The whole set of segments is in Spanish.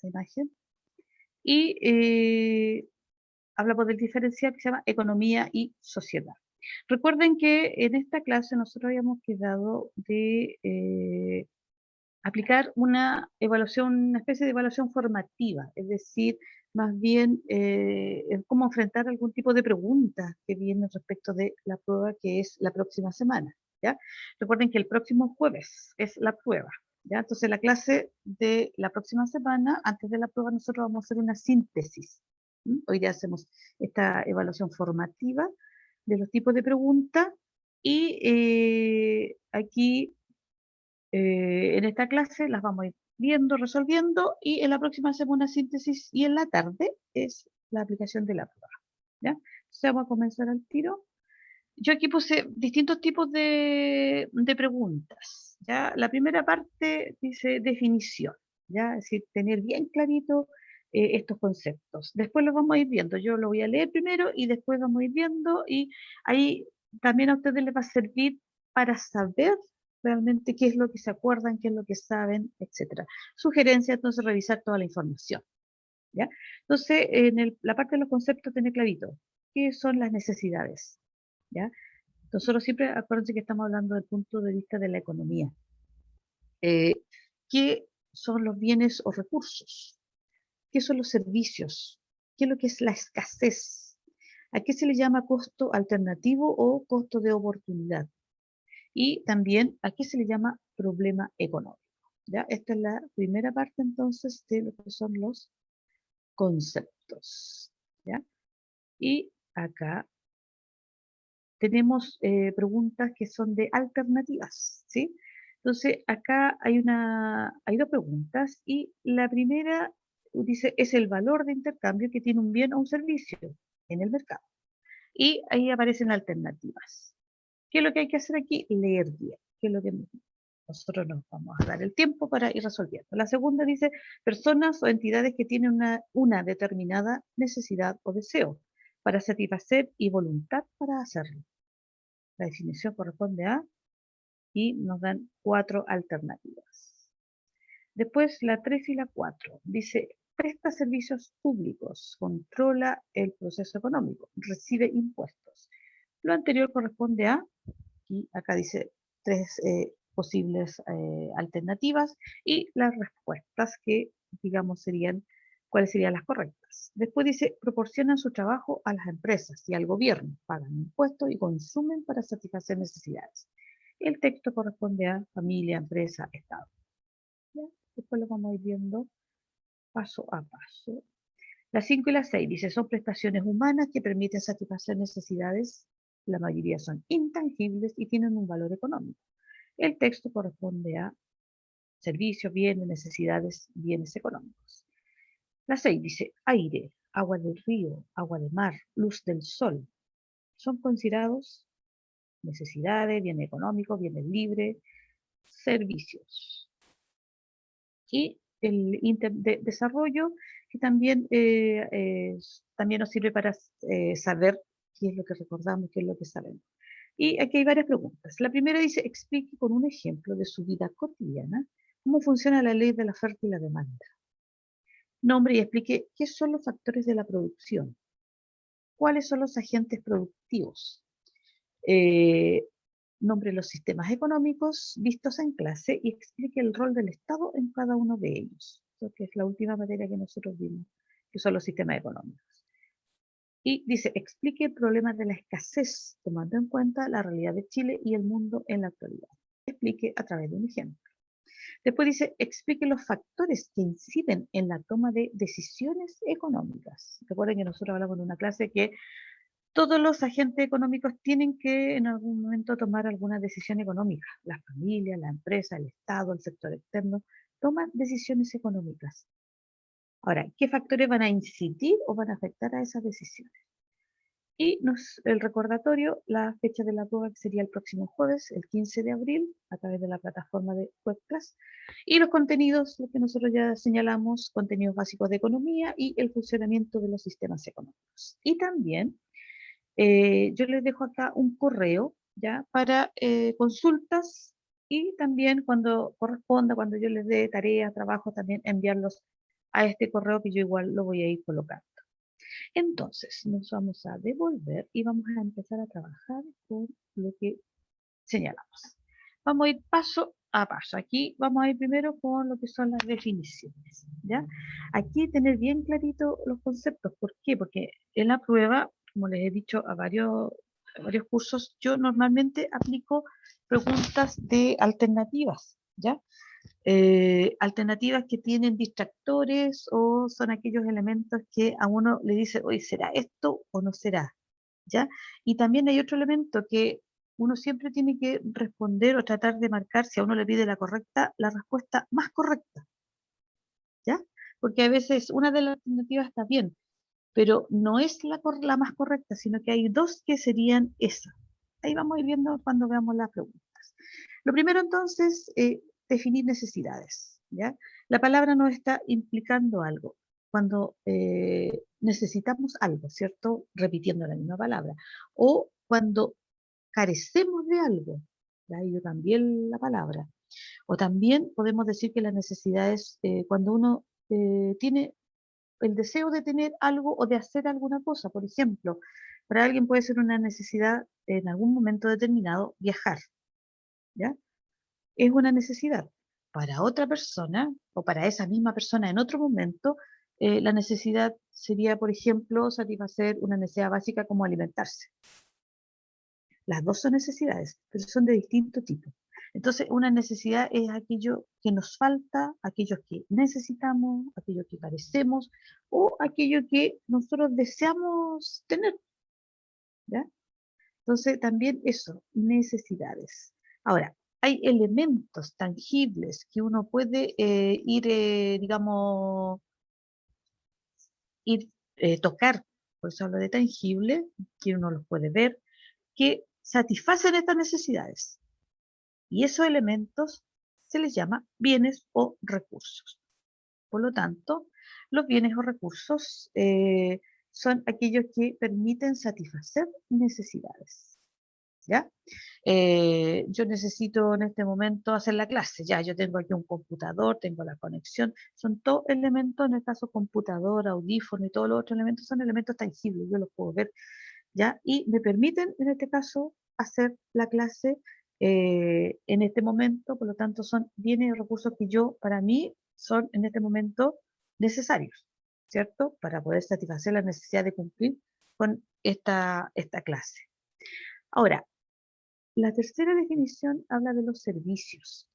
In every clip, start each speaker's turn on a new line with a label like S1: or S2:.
S1: esta imagen. Y hablamos del diferencial que se llama economía y sociedad. Recuerden que en esta clase nosotros habíamos quedado de aplicar una evaluación, una especie de evaluación formativa, es decir, más bien cómo enfrentar algún tipo de preguntas que vienen respecto de la prueba que es la próxima semana, ¿ya? Recuerden que el próximo jueves es la prueba, ¿ya? Entonces la clase de la próxima semana, antes de la prueba, nosotros vamos a hacer una síntesis. Hoy día hacemos esta evaluación formativa de los tipos de preguntas y aquí en esta clase las vamos a ir viendo, resolviendo y en la próxima hacemos una síntesis y en la tarde es la aplicación de la prueba. ¿Ya? Entonces vamos a comenzar al tiro. Yo aquí puse distintos tipos de preguntas. ¿Ya? La primera parte dice definición, ¿ya? Es decir, tener bien clarito estos conceptos. Después los vamos a ir viendo. Yo lo voy a leer primero y después vamos a ir viendo y ahí también a ustedes les va a servir para saber realmente qué es lo que se acuerdan, qué es lo que saben, etcétera. Sugerencia, entonces, revisar toda la información. ¿Ya? Entonces, en la parte de los conceptos, tener clarito qué son las necesidades. ¿Ya? Nosotros siempre, acuérdense que estamos hablando del punto de vista de la economía. ¿Qué son los bienes o recursos? ¿Qué son los servicios? ¿Qué es lo que es la escasez? ¿A qué se le llama costo alternativo o costo de oportunidad? Y también, ¿a qué se le llama problema económico? ¿Ya? Esta es la primera parte entonces de lo que son los conceptos. ¿Ya? Y acá tenemos preguntas que son de alternativas, ¿sí? Entonces, acá hay dos preguntas y la primera dice, es el valor de intercambio que tiene un bien o un servicio en el mercado. Y ahí aparecen alternativas. ¿Qué es lo que hay que hacer aquí? Leer bien. ¿Qué es lo que nosotros nos vamos a dar el tiempo para ir resolviendo? La segunda dice, personas o entidades que tienen una determinada necesidad o deseo para satisfacer y voluntad para hacerlo. La definición corresponde a y nos dan 4 alternativas. Después la 3 y la 4 dice, presta servicios públicos, controla el proceso económico, recibe impuestos. Lo anterior corresponde a, y acá dice 3 posibles alternativas y las respuestas que, digamos, cuáles serían las correctas. Después dice, proporcionan su trabajo a las empresas y al gobierno, pagan impuestos y consumen para satisfacer necesidades. El texto corresponde a familia, empresa, Estado. ¿Ya? Después lo vamos a ir viendo paso a paso. Las 5 y las 6 dice, son prestaciones humanas que permiten satisfacer necesidades. La mayoría son intangibles y tienen un valor económico. El texto corresponde a servicios, bienes, necesidades, bienes económicos. La 6 dice, aire, agua del río, agua de mar, luz del sol. Son considerados necesidades, bienes económicos, bienes libres, servicios. Y el desarrollo, que también, también nos sirve para saber qué es lo que recordamos, qué es lo que sabemos. Y aquí hay varias preguntas. La primera dice, explique con un ejemplo de su vida cotidiana cómo funciona la ley de la oferta y la demanda. Nombre y explique qué son los factores de la producción, cuáles son los agentes productivos. Nombre los sistemas económicos vistos en clase y explique el rol del Estado en cada uno de ellos. Esto que es la última materia que nosotros vimos, que son los sistemas económicos. Y dice, explique el problema de la escasez, tomando en cuenta la realidad de Chile y el mundo en la actualidad. Explique a través de un ejemplo. Después dice, explique los factores que inciden en la toma de decisiones económicas. Recuerden que nosotros hablamos en una clase que todos los agentes económicos tienen que en algún momento tomar alguna decisión económica. Las familias, la empresa, el Estado, el sector externo, toman decisiones económicas. Ahora, ¿qué factores van a incidir o van a afectar a esas decisiones? Y el recordatorio, la fecha de la prueba que sería el próximo jueves, el 15 de abril, a través de la plataforma de WebClass. Y los contenidos, lo que nosotros ya señalamos, contenidos básicos de economía y el funcionamiento de los sistemas económicos. Y también yo les dejo acá un correo ya para consultas y también cuando corresponda, cuando yo les dé tareas, trabajo, también enviarlos a este correo que yo igual lo voy a ir colocando. Entonces, nos vamos a devolver y vamos a empezar a trabajar con lo que señalamos. Vamos a ir paso a paso. Aquí vamos a ir primero con lo que son las definiciones, ¿ya? Aquí tener bien clarito los conceptos. ¿Por qué? Porque en la prueba, como les he dicho a varios cursos, yo normalmente aplico preguntas de alternativas, ¿ya? Alternativas que tienen distractores o son aquellos elementos que a uno le dice, oye, ¿será esto o no será? ¿Ya? Y también hay otro elemento que uno siempre tiene que responder o tratar de marcar, si a uno le pide la respuesta más correcta, ¿ya? Porque a veces una de las alternativas está bien, pero no es la más correcta, sino que hay dos que serían esas. Ahí vamos a ir viendo cuando veamos las preguntas. Lo primero entonces, definir necesidades, ¿ya? La palabra nos está implicando algo. Cuando necesitamos algo, ¿cierto? Repitiendo la misma palabra. O cuando carecemos de algo, ¿ya? Y yo cambié la palabra. O también podemos decir que la necesidad es cuando uno tiene el deseo de tener algo o de hacer alguna cosa. Por ejemplo, para alguien puede ser una necesidad en algún momento determinado viajar, ¿ya? Es una necesidad. Para otra persona o para esa misma persona en otro momento, la necesidad sería, por ejemplo, satisfacer una necesidad básica como alimentarse. Las dos son necesidades, pero son de distinto tipo. Entonces, una necesidad es aquello que nos falta, aquello que necesitamos, aquello que carecemos o aquello que nosotros deseamos tener, ¿ya? Entonces, también eso, necesidades. Ahora, hay elementos tangibles que uno puede digamos, tocar, por eso hablo de tangible, que uno los puede ver, que satisfacen estas necesidades. Y esos elementos se les llama bienes o recursos. Por lo tanto, los bienes o recursos son aquellos que permiten satisfacer necesidades. ¿Ya? Yo necesito en este momento hacer la clase, ya yo tengo aquí un computador, tengo la conexión, son todos elementos, en el caso computador, audífono y todos los otros elementos son elementos tangibles, yo los puedo ver, ¿ya? Y me permiten en este caso hacer la clase en este momento, por lo tanto son bienes y recursos que yo, para mí, son en este momento necesarios, ¿cierto? Para poder satisfacer la necesidad de cumplir con esta clase. Ahora, la tercera definición habla de los servicios,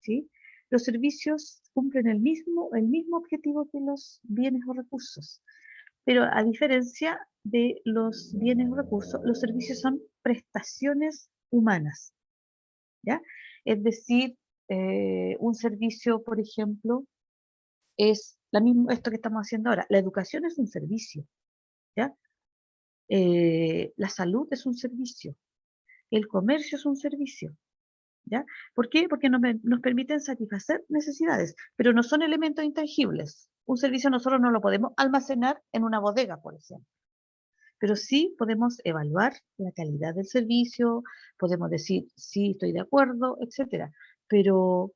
S1: ¿sí? Los servicios cumplen el mismo objetivo que los bienes o recursos, pero a diferencia de los bienes o recursos, los servicios son prestaciones humanas, ¿ya? Es decir, un servicio, por ejemplo, es esto que estamos haciendo ahora. La educación es un servicio, ¿ya? La salud es un servicio, el comercio es un servicio. ¿Ya? ¿Por qué? Porque nos permiten satisfacer necesidades, pero no son elementos intangibles. Un servicio nosotros no lo podemos almacenar en una bodega, por ejemplo. Pero sí podemos evaluar la calidad del servicio, podemos decir sí, estoy de acuerdo, etcétera. Pero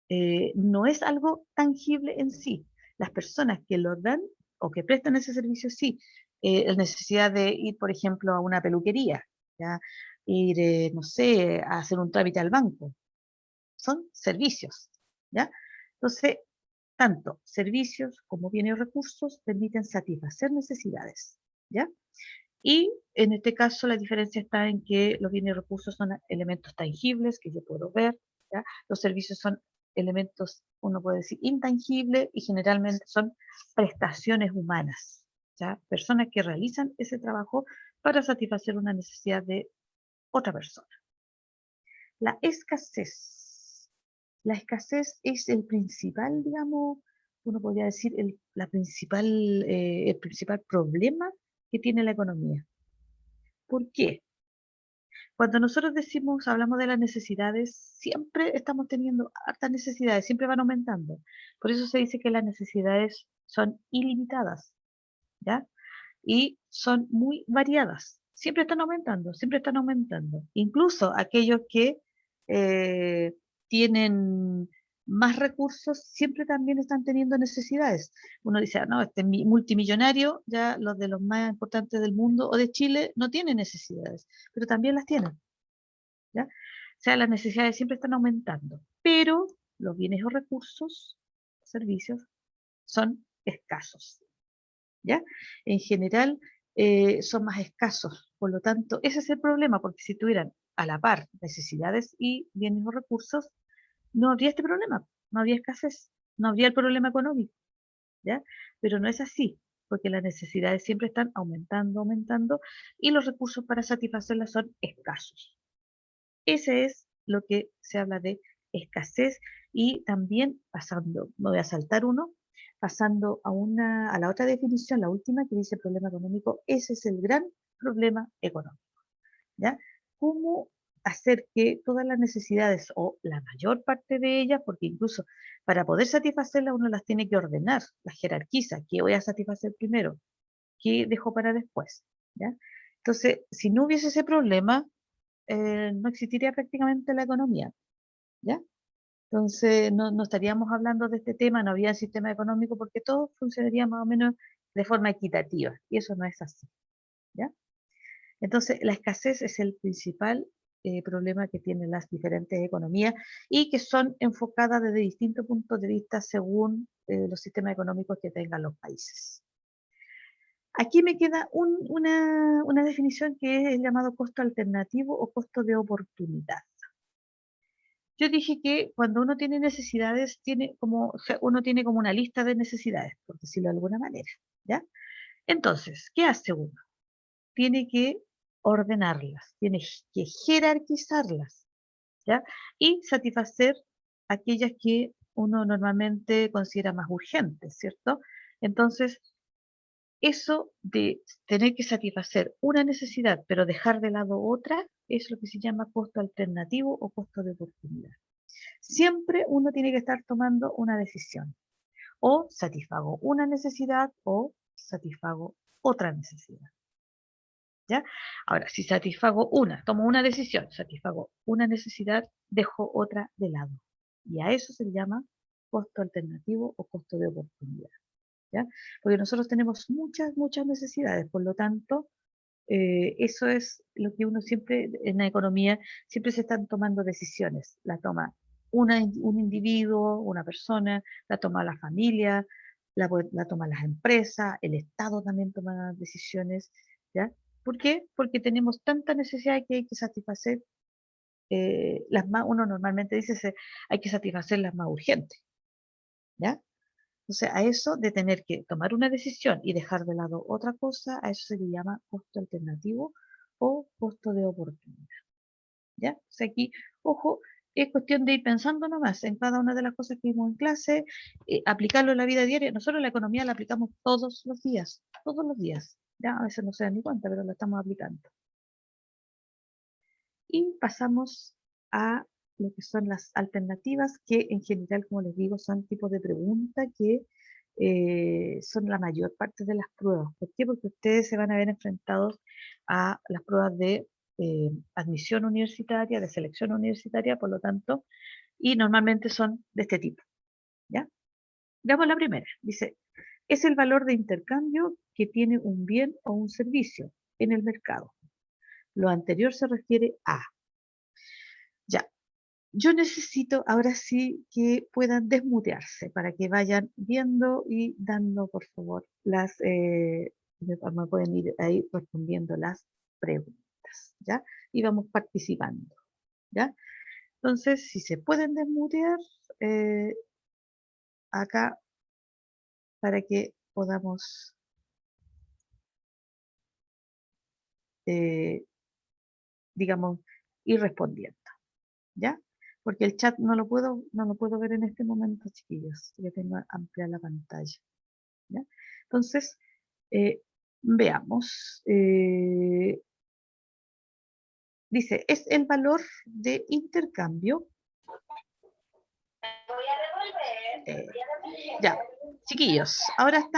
S1: no es algo tangible en sí. Las personas que lo dan o que prestan ese servicio, sí. La necesidad de ir, por ejemplo, a una peluquería, ¿ya? Ir, no sé, a hacer un trámite al banco son servicios, ¿ya? Entonces, tanto servicios como bienes y recursos permiten satisfacer necesidades, ¿ya? Y en este caso la diferencia está en que los bienes y recursos son elementos tangibles que yo puedo ver, ¿ya? Los servicios son elementos, uno puede decir, intangibles y generalmente son prestaciones humanas, ¿ya? Personas que realizan ese trabajo para satisfacer una necesidad de otra persona. La escasez. La escasez es el principal, digamos, uno podría decir, el principal problema que tiene la economía. ¿Por qué? Cuando nosotros hablamos de las necesidades, siempre estamos teniendo hartas necesidades, siempre van aumentando. Por eso se dice que las necesidades son ilimitadas, ¿ya? Y son muy variadas. Siempre están aumentando, siempre están aumentando. Incluso aquellos que eh, tienen más recursos siempre también están teniendo necesidades. Uno dice, no, este multimillonario, ya los de los más importantes del mundo o de Chile no tienen necesidades, pero también las tienen, ¿ya? O sea, las necesidades siempre están aumentando, pero los bienes o recursos, servicios, son escasos, ¿ya? En general son más escasos, por lo tanto, ese es el problema, porque si tuvieran a la par necesidades y bienes o recursos, no habría este problema, no habría escasez, no habría el problema económico, ¿ya? Pero no es así, porque las necesidades siempre están aumentando, aumentando, y los recursos para satisfacerlas son escasos. Ese es lo que se habla de escasez y también pasando, me voy a saltar uno, pasando a la otra definición, la última que dice problema económico, ese es el gran problema económico, ¿ya? ¿Cómo hacer que todas las necesidades o la mayor parte de ellas, porque incluso para poder satisfacerlas uno las tiene que ordenar, las jerarquiza, qué voy a satisfacer primero, qué dejo para después, ¿ya? Entonces, si no hubiese ese problema, no existiría prácticamente la economía, ¿ya? Entonces, no estaríamos hablando de este tema, no habría sistema económico porque todo funcionaría más o menos de forma equitativa, y eso no es así, ¿ya? Entonces, la escasez es el principal problema que tienen las diferentes economías y que son enfocadas desde distintos puntos de vista según los sistemas económicos que tengan los países. Aquí me queda una definición que es el llamado costo alternativo o costo de oportunidad. Yo dije que cuando uno tiene necesidades, uno tiene como una lista de necesidades, por decirlo de alguna manera, ¿ya? Entonces, ¿qué hace uno? Tiene que ordenarlas, tiene que jerarquizarlas, ¿ya? Y satisfacer aquellas que uno normalmente considera más urgentes, ¿cierto? Entonces, eso de tener que satisfacer una necesidad, pero dejar de lado otra, es lo que se llama costo alternativo o costo de oportunidad. Siempre uno tiene que estar tomando una decisión. O satisfago una necesidad o satisfago otra necesidad. ¿Ya? Ahora, si satisfago tomo una decisión, satisfago una necesidad, dejo otra de lado. Y a eso se le llama costo alternativo o costo de oportunidad. ¿Ya? Porque nosotros tenemos muchas, muchas necesidades, por lo tanto, eso es lo que uno siempre, en la economía, siempre se están tomando decisiones. La toma un individuo, una persona, la toma la familia, la toman las empresas, el Estado también toma decisiones, ¿ya? ¿Por qué? Porque tenemos tanta necesidad que hay que satisfacer uno normalmente dice hay que satisfacer las más urgentes, ¿ya? Entonces, a eso de tener que tomar una decisión y dejar de lado otra cosa, a eso se le llama costo alternativo o costo de oportunidad, ¿ya? O sea, aquí, ojo, es cuestión de ir pensando nomás en cada una de las cosas que vimos en clase, aplicarlo en la vida diaria. Nosotros la economía la aplicamos todos los días, ¿ya? A veces no se dan ni cuenta, pero la estamos aplicando. Y pasamos a lo que son las alternativas, que en general, como les digo, son tipos de preguntas que son la mayor parte de las pruebas. ¿Por qué? Porque ustedes se van a ver enfrentados a las pruebas de admisión universitaria, de selección universitaria, por lo tanto, y normalmente son de este tipo, ¿ya? Veamos la primera. Dice, es el valor de intercambio que tiene un bien o un servicio en el mercado. Lo anterior se refiere a, ya, yo necesito ahora sí que puedan desmutearse para que vayan viendo y dando, por favor, me pueden ir ahí respondiendo las preguntas, ¿ya? Y vamos participando, ¿ya? Entonces, si se pueden desmutear, acá para que podamos, eh, digamos, ir respondiendo, ¿ya? Porque el chat no lo puedo ver en este momento, chiquillos, que tengo amplia la pantalla, ¿ya? Entonces, veamos. Dice, es el valor de intercambio. Ya, chiquillos, ahora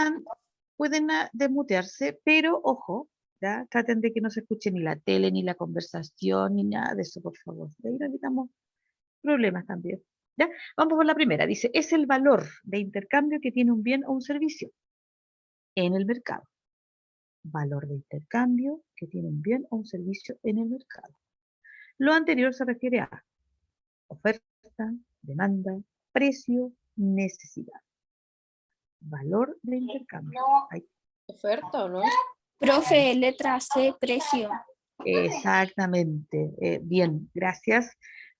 S1: pueden desmutearse, pero ojo, ya, traten de que no se escuche ni la tele, ni la conversación, ni nada de eso, por favor. De ahí evitamos problemas también, ¿Ya? Vamos por la primera. Dice, es el valor de intercambio que tiene un bien o un servicio en el mercado. Valor de intercambio que tiene un bien o un servicio en el mercado. Lo anterior se refiere a oferta, demanda, precio, necesidad. Valor de intercambio. Ahí.
S2: ¿Oferta o no?
S3: Profe, letra C, precio.
S1: Exactamente. Bien, gracias.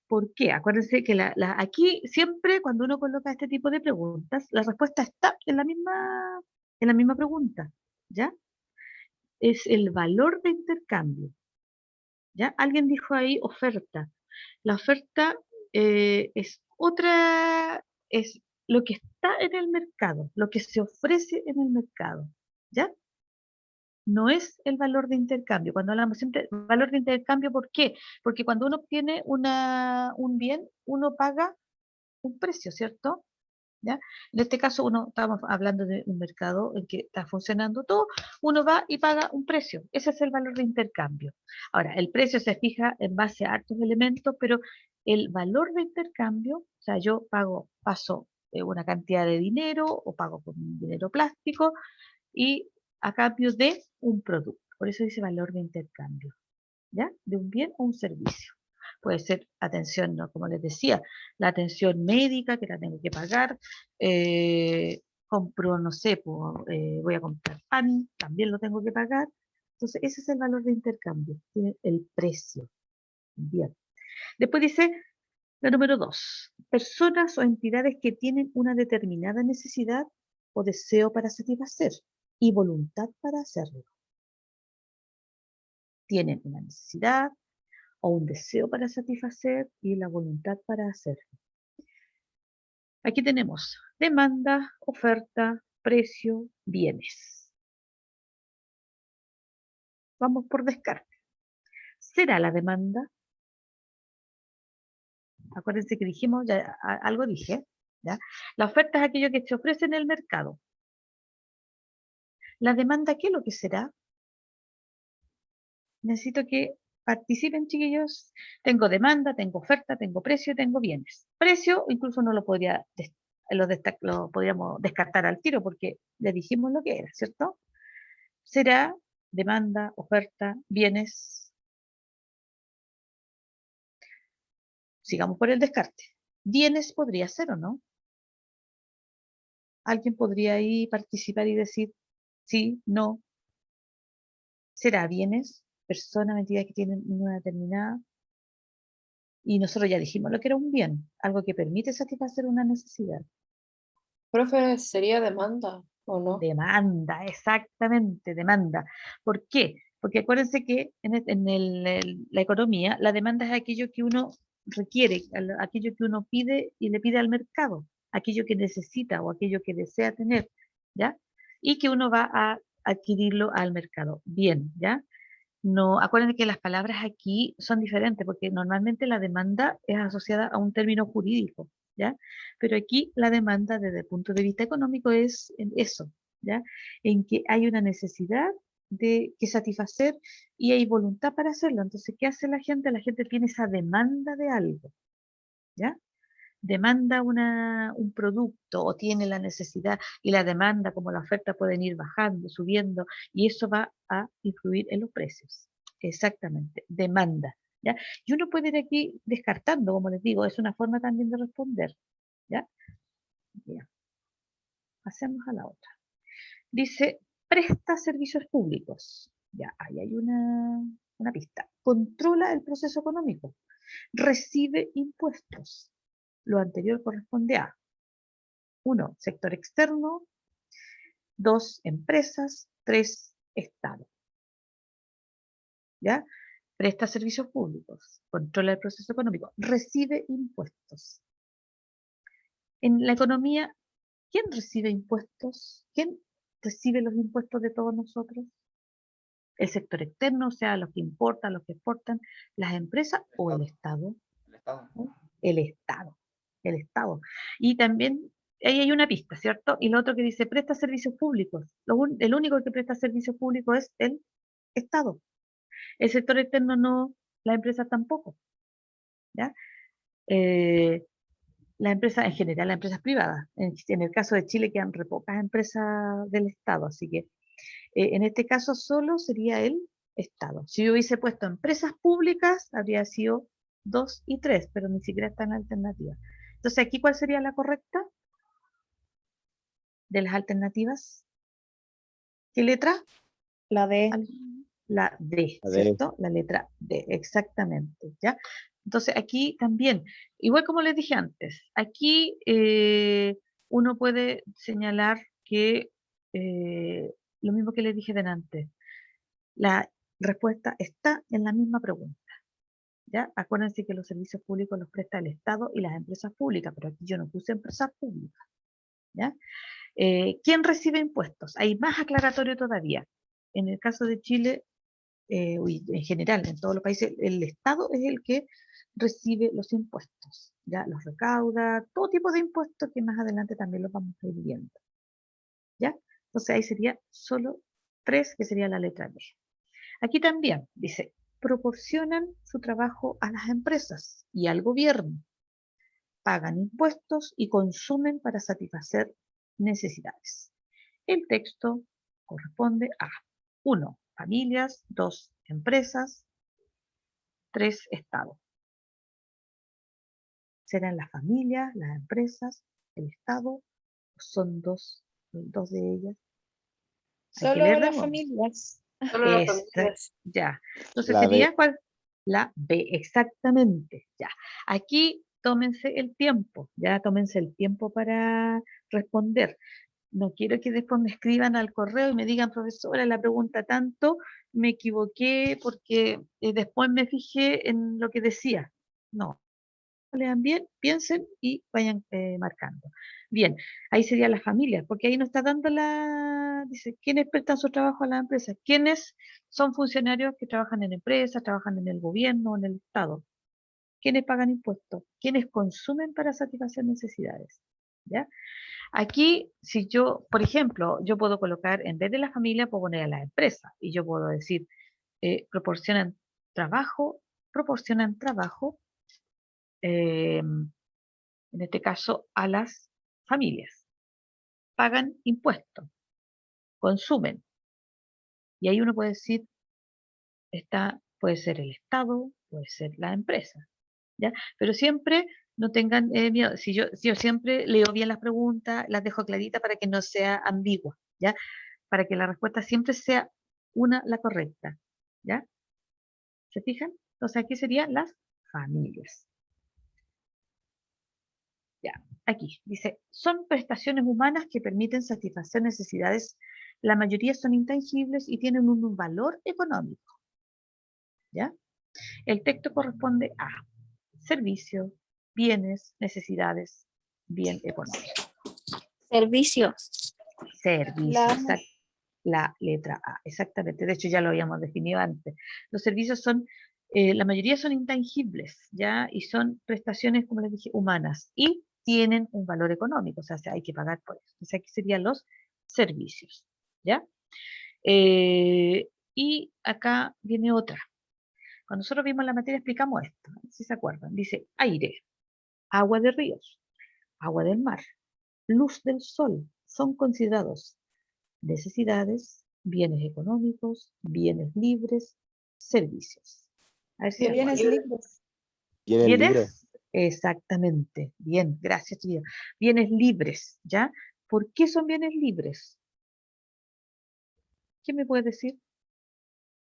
S1: ¿Por qué? Acuérdense que aquí siempre cuando uno coloca este tipo de preguntas, la respuesta está en la misma pregunta, ¿ya? Es el valor de intercambio, ¿ya? Alguien dijo ahí oferta. La oferta es lo que está en el mercado, lo que se ofrece en el mercado, ¿ya? No es el valor de intercambio. Cuando hablamos siempre valor de intercambio, ¿por qué? Porque cuando uno obtiene un bien, uno paga un precio, ¿cierto? ¿Ya? En este caso, estamos hablando de un mercado en que está funcionando todo, uno va y paga un precio. Ese es el valor de intercambio. Ahora, el precio se fija en base a hartos elementos, pero el valor de intercambio, o sea, yo paso una cantidad de dinero o pago con dinero plástico y a cambio de un producto. Por eso dice valor de intercambio, ¿ya? De un bien o un servicio. Puede ser atención, ¿no? Como les decía, la atención médica que la tengo que pagar, compro, no sé, voy a comprar pan, también lo tengo que pagar. Entonces, ese es el valor de intercambio, tiene el precio. Bien. Después dice la número 2, personas o entidades que tienen una determinada necesidad o deseo para satisfacer y voluntad para hacerlo. Tienen una necesidad o un deseo para satisfacer y la voluntad para hacerlo. Aquí tenemos demanda, oferta, precio, bienes. Vamos por descarte. ¿Será la demanda? Acuérdense que dijimos, ya algo dije, ¿ya? La oferta es aquello que se ofrece en el mercado. ¿La demanda qué es lo que será? Necesito que participen, chiquillos. Tengo demanda, tengo oferta, tengo precio, tengo bienes. Precio incluso no lo lo podríamos descartar al tiro porque le dijimos lo que era, ¿cierto? Será demanda, oferta, bienes. Sigamos por el descarte. Bienes podría ser o no. Alguien podría ahí participar y decir sí, no. ¿Será bienes? Personas, entidades que tienen una determinada. Y nosotros ya dijimos lo que era un bien, algo que permite satisfacer una necesidad.
S2: Profe, ¿sería demanda o no?
S1: Demanda, exactamente, demanda. ¿Por qué? Porque acuérdense que la economía, la demanda es aquello que uno requiere, aquello que uno pide y le pide al mercado, aquello que necesita o aquello que desea tener, ¿ya? Y que uno va a adquirirlo al mercado. Bien, ¿ya? No, acuérdense que las palabras aquí son diferentes porque normalmente la demanda es asociada a un término jurídico, ¿ya? Pero aquí la demanda desde el punto de vista económico es en eso, ¿ya? En que hay una necesidad de que satisfacer y hay voluntad para hacerlo. Entonces, ¿qué hace la gente? La gente tiene esa demanda de algo, ¿ya? Demanda un producto o tiene la necesidad y la demanda como la oferta pueden ir bajando, subiendo y eso va a influir en los precios. Exactamente, demanda. ¿Ya? Y uno puede ir aquí descartando, como les digo, es una forma también de responder. ¿Ya? Bien. Pasemos a la otra. Dice, presta servicios públicos. Ya, ahí hay una pista. Controla el proceso económico. Recibe impuestos. Lo anterior corresponde a 1, sector externo, 2, empresas, 3, Estado. ¿Ya? Presta servicios públicos, controla el proceso económico, recibe impuestos. En la economía, ¿quién recibe impuestos? ¿Quién recibe los impuestos de todos nosotros? ¿El sector externo, o sea, los que importan, los que exportan, las empresas o el Estado?
S4: El Estado.
S1: ¿No? El Estado. El Estado. Y también ahí hay una pista, ¿cierto? Y lo otro que dice, presta servicios públicos. El único que presta servicios públicos es el Estado. El sector externo no, la empresa tampoco. ¿Ya? las empresas en general, las empresas privadas. En el caso de Chile quedan re pocas empresas del Estado, así que en este caso solo sería el Estado. Si yo hubiese puesto empresas públicas, habría sido 2 y 3, pero ni siquiera está en la alternativa. Entonces, ¿aquí cuál sería la correcta de las alternativas? ¿Qué letra?
S2: La D.
S1: La D,
S4: La D.
S1: ¿cierto? La letra D, exactamente, ¿ya? Entonces, aquí también, igual como les dije antes, aquí uno puede señalar que, lo mismo que les dije delante, la respuesta está en la misma pregunta, ¿ya? Acuérdense que los servicios públicos los presta el Estado y las empresas públicas, pero aquí yo no puse empresas públicas, ¿ya? ¿Quién recibe impuestos? Hay más aclaratorio todavía. En el caso de Chile, en general, en todos los países, el Estado es el que recibe los impuestos, ¿ya? Los recauda, todo tipo de impuestos que más adelante también los vamos a ir viendo, ¿ya? Entonces ahí sería solo 3, que sería la letra B. Aquí también dice, proporcionan su trabajo a las empresas y al gobierno, pagan impuestos y consumen para satisfacer necesidades. El texto corresponde a 1, familias, 2, empresas, 3, Estado. ¿Serán las familias, las empresas, el Estado? ¿Son dos de ellas? Hay que
S2: Solo
S1: leer de
S2: las
S1: nuevo.
S2: familias. Solo las familias.
S1: Ya. Entonces
S4: La
S1: sería
S4: B.
S1: ¿cuál? La B, exactamente. Ya. Aquí tómense el tiempo, ya tómense el tiempo para responder. No quiero que después me escriban al correo y me digan, profesora, la pregunta tanto, me equivoqué porque después me fijé en lo que decía. No, lean bien, piensen y vayan marcando. Bien, ahí sería la familia, porque ahí nos está dando dice, ¿quiénes prestan su trabajo a la empresa? ¿Quiénes son funcionarios que trabajan en empresas, trabajan en el gobierno, en el Estado? ¿Quiénes pagan impuestos? ¿Quiénes consumen para satisfacer necesidades? ¿Ya? Aquí, si yo, por ejemplo, yo puedo colocar, en vez de la familia, puedo poner a la empresa, y yo puedo decir, proporcionan trabajo, en este caso, a las familias. Pagan impuestos, consumen. Y ahí uno puede decir, puede ser el Estado, puede ser la empresa, ¿ya? Pero siempre no tengan miedo. Si yo siempre leo bien las preguntas, las dejo claritas para que no sea ambigua, ¿ya? Para que la respuesta siempre sea la correcta, ¿ya? ¿Se fijan? Entonces aquí serían las familias. Ya, aquí dice, son prestaciones humanas que permiten satisfacer necesidades. La mayoría son intangibles y tienen un valor económico. ¿Ya? El texto corresponde a servicio, bienes, necesidades, bien económico.
S3: Servicio.
S1: Servicio, la letra A, exactamente. De hecho, ya lo habíamos definido antes. Los servicios son, la mayoría son intangibles, ¿ya? Y son prestaciones, como les dije, humanas. Y tienen un valor económico, o sea, hay que pagar por eso. Entonces, aquí serían los servicios, ¿ya? Y acá viene otra. Cuando nosotros vimos la materia explicamos esto, si se acuerdan. Dice aire, agua de ríos, agua del mar, luz del sol, son considerados necesidades, bienes económicos, bienes libres, servicios. A ver si me
S2: Bienes
S1: acuerdo.
S2: libres.
S4: ¿Bienes libres?
S1: ¿Bienes? Exactamente. Bien, gracias, Chía. Bienes libres, ¿ya? ¿Por qué son bienes libres? ¿Quién me puede decir?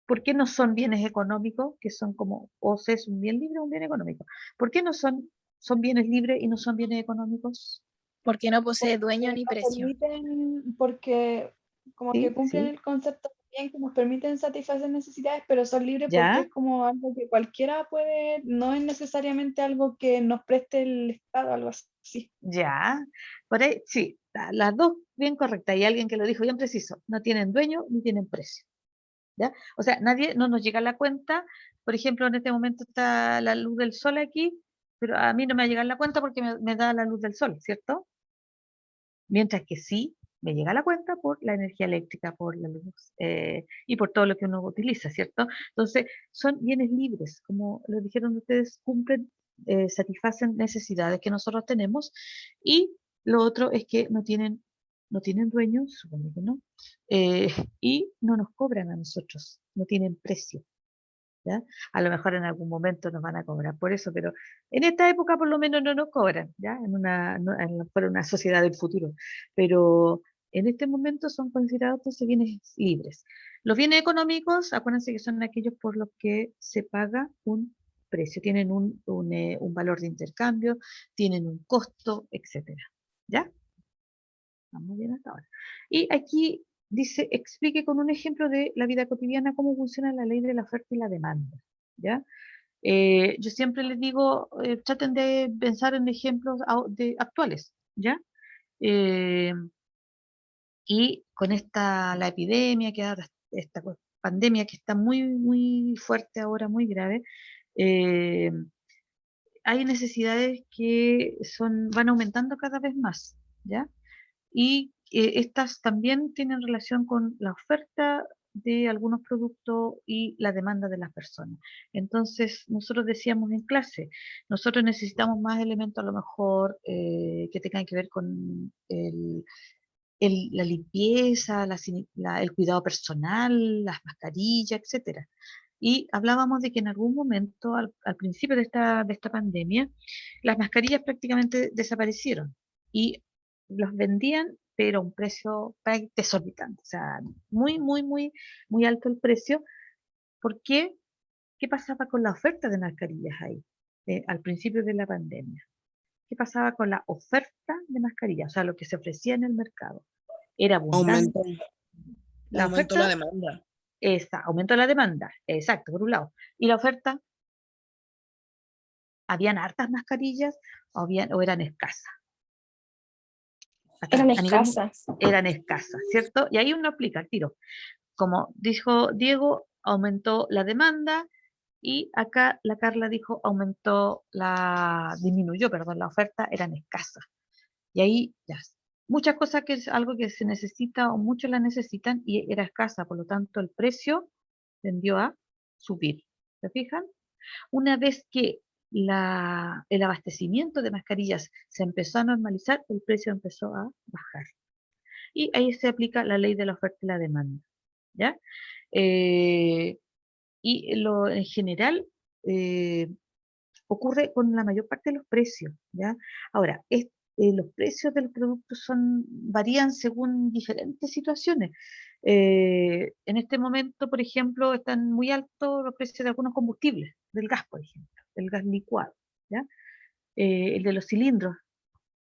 S1: ¿Por qué no son bienes económicos, que son como, o sea, es un bien libre o un bien económico? ¿Por qué no son bienes libres y no son bienes económicos?
S3: Porque no posee dueño ni
S2: Nos
S3: precio.
S2: permiten, porque como que
S1: Sí,
S2: cumplen
S1: sí,
S2: el concepto bien, que nos permiten satisfacer necesidades, pero son libres porque
S1: ya,
S2: es como algo que cualquiera puede, no es necesariamente algo que nos preste el Estado, algo así.
S1: ya. Por ahí, sí, las dos bien correctas. Y alguien que lo dijo bien preciso, no tienen dueño ni tienen precio. ¿Ya? O sea, no nos llega a la cuenta, por ejemplo, en este momento está la luz del sol aquí, pero a mí no me va a llegar la cuenta porque me da la luz del sol, ¿cierto? Mientras que sí me llega la cuenta por la energía eléctrica, por la luz y por todo lo que uno utiliza, ¿cierto? Entonces, son bienes libres, como lo dijeron ustedes, cumplen satisfacen necesidades que nosotros tenemos, y lo otro es que no tienen dueños, supongo que no, eh, y no nos cobran a nosotros, no tienen precio. ¿Ya? A lo mejor en algún momento nos van a cobrar por eso, pero en esta época por lo menos no nos cobran, ¿ya? Fuera una sociedad del futuro, pero en este momento son considerados entonces bienes libres. Los bienes económicos, acuérdense que son aquellos por los que se paga un precio, tienen un valor de intercambio, tienen un costo, etcétera, ¿ya? Vamos bien hasta ahora. Y aquí dice, explique con un ejemplo de la vida cotidiana cómo funciona la ley de la oferta y la demanda, ¿ya? Yo siempre les digo, traten de pensar en ejemplos actuales, ¿ya? Eh, y con la epidemia, esta pandemia que está muy, muy fuerte ahora, muy grave, eh, hay necesidades que van aumentando cada vez más, ¿ya? Y estas también tienen relación con la oferta de algunos productos y la demanda de las personas. Entonces, nosotros decíamos en clase, nosotros necesitamos más elementos a lo mejor que tengan que ver con la limpieza, el cuidado personal, las mascarillas, etcétera. Y hablábamos de que en algún momento, al principio de esta pandemia, las mascarillas prácticamente desaparecieron y los vendían, pero a un precio desorbitante, o sea, muy, muy, muy, muy alto el precio. ¿Por qué? ¿Qué pasaba con la oferta de mascarillas ahí, al principio de la pandemia? ¿Qué pasaba con la oferta de mascarillas? O sea, lo que se ofrecía en el mercado. Era abundante.
S4: Aumentó,
S1: La
S4: aumentó la
S1: oferta,
S4: demanda.
S1: aumentó la demanda, exacto, por un lado. Y la oferta, habían hartas mascarillas o eran escasas.
S3: Eran
S1: A nivel,
S3: escasas.
S1: eran escasas, ¿cierto? Y ahí uno aplica el tiro. Como dijo Diego, aumentó la demanda, y acá la Carla dijo, disminuyó, perdón, la oferta, eran escasas. Y ahí ya, muchas cosas que es algo que se necesita o muchos la necesitan y era escasa, por lo tanto el precio tendió a subir. ¿Se fijan? Una vez que el abastecimiento de mascarillas se empezó a normalizar, el precio empezó a bajar. Y ahí se aplica la ley de la oferta y la demanda. ¿Ya? Eh, en general eh, ocurre con la mayor parte de los precios, ¿ya? Ahora, los precios de los productos varían según diferentes situaciones. En este momento, por ejemplo, están muy altos los precios de algunos combustibles, del gas, por ejemplo, del gas licuado, ¿ya? El de los cilindros,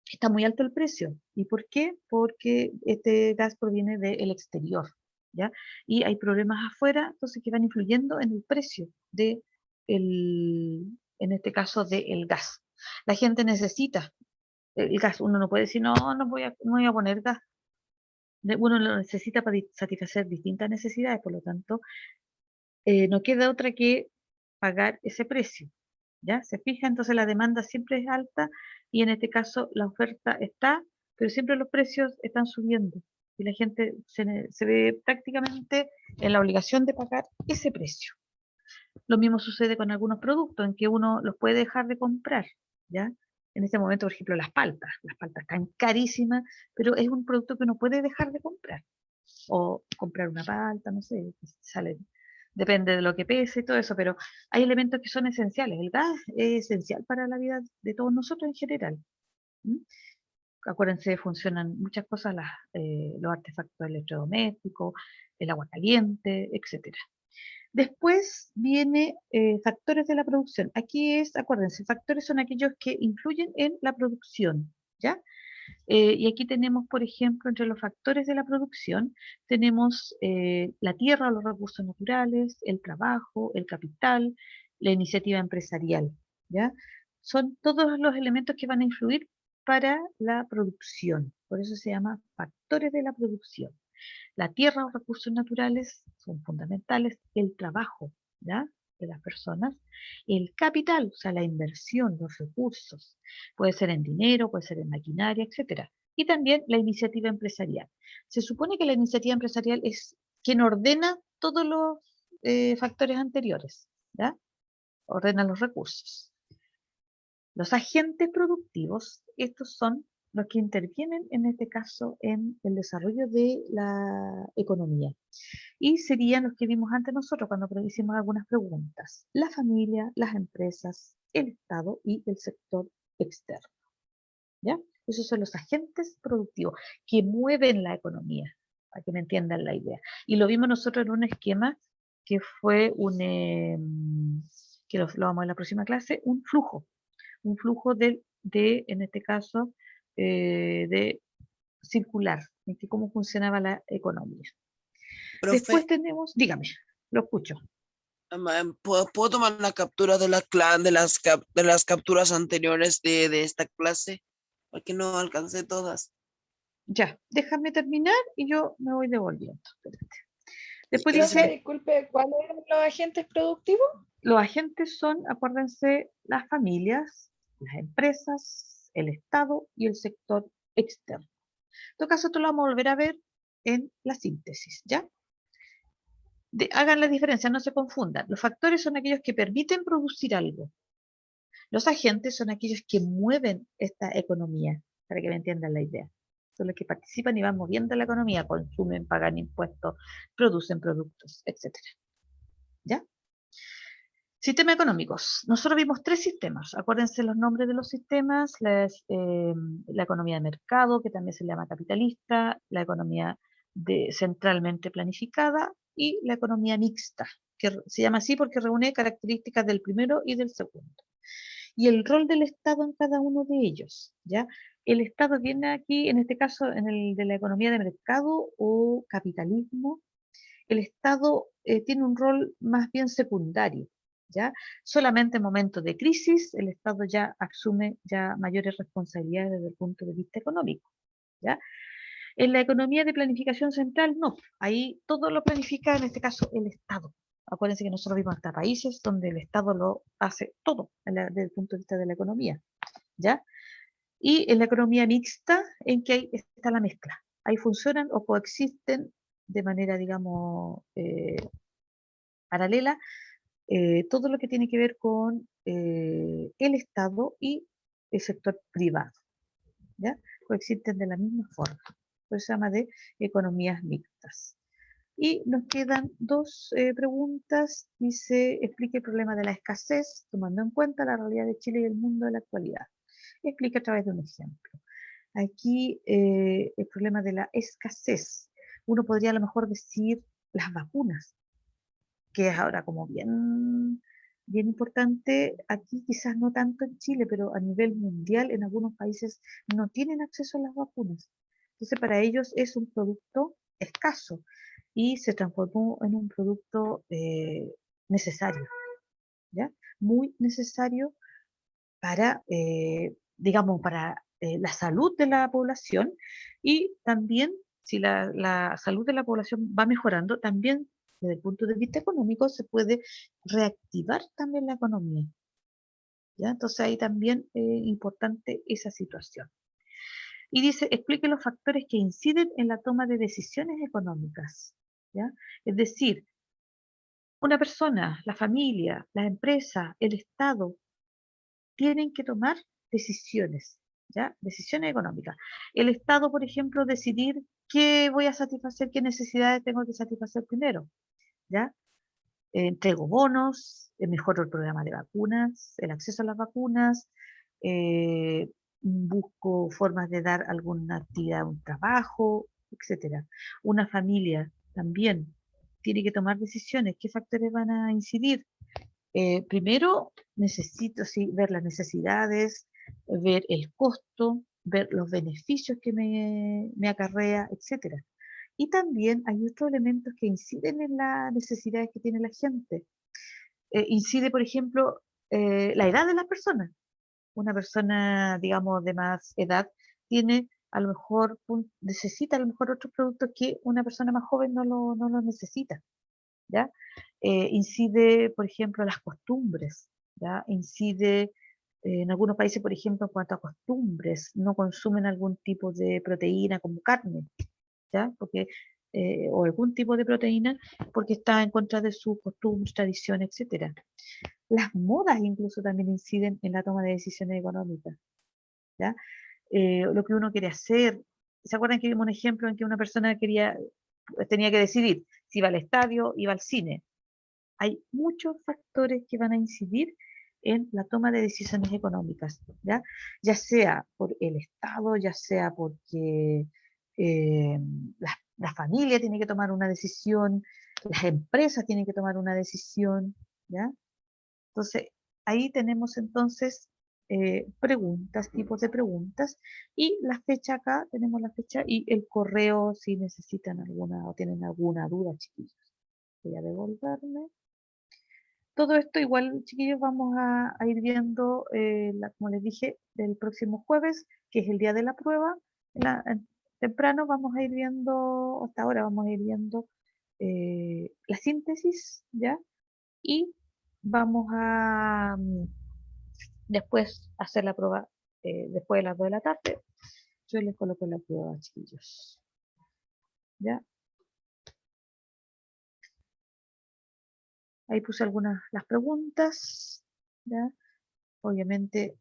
S1: está muy alto el precio. ¿Y por qué? Porque este gas proviene del exterior, ¿ya? Y hay problemas afuera, entonces que van influyendo en el precio en este caso, del gas. La gente necesita el gas. Uno no puede decir, no, no voy a poner gas. Uno lo necesita para satisfacer distintas necesidades, por lo tanto, no queda otra que pagar ese precio. ¿Ya? ¿Se fija? Entonces la demanda siempre es alta y en este caso la oferta está, pero siempre los precios están subiendo y la gente se ve prácticamente en la obligación de pagar ese precio. Lo mismo sucede con algunos productos en que uno los puede dejar de comprar, ¿ya? En este momento, por ejemplo, las paltas están carísimas, pero es un producto que uno puede dejar de comprar. O comprar una palta, no sé, sale, depende de lo que pese y todo eso, pero hay elementos que son esenciales. El gas es esencial para la vida de todos nosotros en general. ¿M? Acuérdense, funcionan muchas cosas, los artefactos electrodomésticos, el agua caliente, etcétera. Después viene factores de la producción. Aquí acuérdense, factores son aquellos que influyen en la producción, ¿ya? Y aquí tenemos, por ejemplo, entre los factores de la producción, tenemos la tierra, los recursos naturales, el trabajo, el capital, la iniciativa empresarial, ¿ya? Son todos los elementos que van a influir para la producción. Por eso se llama factores de la producción. La tierra o recursos naturales son fundamentales, el trabajo, ¿ya? De las personas, el capital, o sea, la inversión, los recursos, puede ser en dinero, puede ser en maquinaria, etcétera. Y también la iniciativa empresarial. Se supone que la iniciativa empresarial es quien ordena todos los factores anteriores, ¿ya? Ordena los recursos. Los agentes productivos, estos son los que intervienen en este caso en el desarrollo de la economía. Y serían los que vimos antes nosotros cuando hicimos algunas preguntas. La familia, las empresas, el Estado y el sector externo. ¿Ya? Esos son los agentes productivos que mueven la economía, para que me entiendan la idea. Y lo vimos nosotros en un esquema que fue que lo vamos a ver en la próxima clase, un flujo en este caso, de circular, de cómo funcionaba la economía.
S4: Profe,
S1: Después tenemos, dígame, lo escucho.
S4: ¿puedo tomar una captura de de las capturas anteriores de esta clase? Porque no alcancé todas.
S1: Ya, déjame terminar y yo me voy devolviendo. Espérate. Después
S4: Gracias.
S2: Profe,
S1: dice,
S2: disculpe, ¿cuáles eran los agentes productivos?
S1: los agentes son, acuérdense, las familias, las empresas, el Estado y el sector externo. En todo caso, esto lo vamos a volver a ver en la síntesis, ¿ya? Hagan la diferencia, no se confundan. Los factores son aquellos que permiten producir algo. Los agentes son aquellos que mueven esta economía, para que me entiendan la idea. Son los que participan y van moviendo la economía, consumen, pagan impuestos, producen productos, etc. ¿Ya? Sistemas económicos. Nosotros vimos 3 sistemas. Acuérdense los nombres de los sistemas. La economía de mercado, que también se llama capitalista, la economía centralmente planificada y la economía mixta, que se llama así porque reúne características del primero y del segundo. Y el rol del Estado en cada uno de ellos, ¿ya? El Estado viene aquí, en este caso, en el de la economía de mercado o capitalismo, el Estado tiene un rol más bien secundario, ¿ya? Solamente en momentos de crisis el Estado ya asume ya mayores responsabilidades desde el punto de vista económico, ¿ya? En la economía de planificación central, no. Ahí todo lo planifica, en este caso, el Estado. Acuérdense que nosotros vivimos hasta países donde el Estado lo hace todo desde el punto de vista de la economía, ¿ya? Y en la economía mixta, en que ahí está la mezcla. Ahí funcionan o coexisten de manera, digamos, paralela, todo lo que tiene que ver con el Estado y el sector privado, ¿ya? Coexisten de la misma forma. Por eso se llama de economías mixtas. Y nos quedan 2 preguntas. Dice, explique el problema de la escasez, tomando en cuenta la realidad de Chile y el mundo de la actualidad. Explica a través de un ejemplo. Aquí el problema de la escasez. Uno podría a lo mejor decir las vacunas, que es ahora como bien importante. Aquí quizás no tanto en Chile, pero a nivel mundial en algunos países no tienen acceso a las vacunas. Entonces para ellos es un producto escaso y se transformó en un producto necesario, ¿ya? Muy necesario para, digamos, para la salud de la población y también si la salud de la población va mejorando, también desde el punto de vista económico se puede reactivar también la economía, ¿ya? Entonces ahí también es importante esa situación. Y dice, explique los factores que inciden en la toma de decisiones económicas, ¿ya? Es decir, una persona, la familia, la empresa, el Estado, tienen que tomar decisiones, ¿ya? Decisiones económicas. El Estado, por ejemplo, decidir qué voy a satisfacer, qué necesidades tengo que satisfacer primero, ¿ya? Entrego bonos, mejoro el programa de vacunas, el acceso a las vacunas, busco formas de dar alguna actividad, un trabajo, etcétera. Una familia también tiene que tomar decisiones, qué factores van a incidir. Primero, necesito ver las necesidades, ver el costo, ver los beneficios que me acarrea, etcétera. Y también hay otros elementos que inciden en las necesidades que tiene la gente. Incide, por ejemplo, la edad de la persona. Una persona, digamos, de más edad tiene a lo mejor, necesita a lo mejor otros productos que una persona más joven no lo necesita, ¿ya? Incide, por ejemplo, las costumbres, ¿ya? Incide en algunos países, por ejemplo, en cuanto a costumbres, no consumen algún tipo de proteína como carne, ¿ya? Porque, o algún tipo de proteína porque está en contra de sus costumbres, tradiciones, etcétera. Las modas incluso también inciden en la toma de decisiones económicas, ¿ya? Lo que uno quiere hacer. ¿Se acuerdan que vimos un ejemplo en que una persona tenía que decidir si iba al estadio, iba al cine? Hay muchos factores que van a incidir en la toma de decisiones económicas, ¿ya? Ya sea por el Estado, ya sea porque la familia tiene que tomar una decisión, las empresas tienen que tomar una decisión, ¿ya? Entonces, ahí tenemos entonces preguntas, tipos de preguntas, y la fecha acá, tenemos la fecha y el correo si necesitan alguna o tienen alguna duda, chiquillos. Voy a devolverme. Todo esto igual, chiquillos, vamos a ir viendo, como les dije, el próximo jueves, que es el día de la prueba. Temprano vamos a ir viendo, hasta ahora vamos a ir viendo la síntesis, ¿ya? Y vamos a después hacer la prueba después de las 2 de la tarde. Yo les coloco la prueba, chiquillos. ¿Ya? Ahí puse algunas las preguntas, ¿ya? Obviamente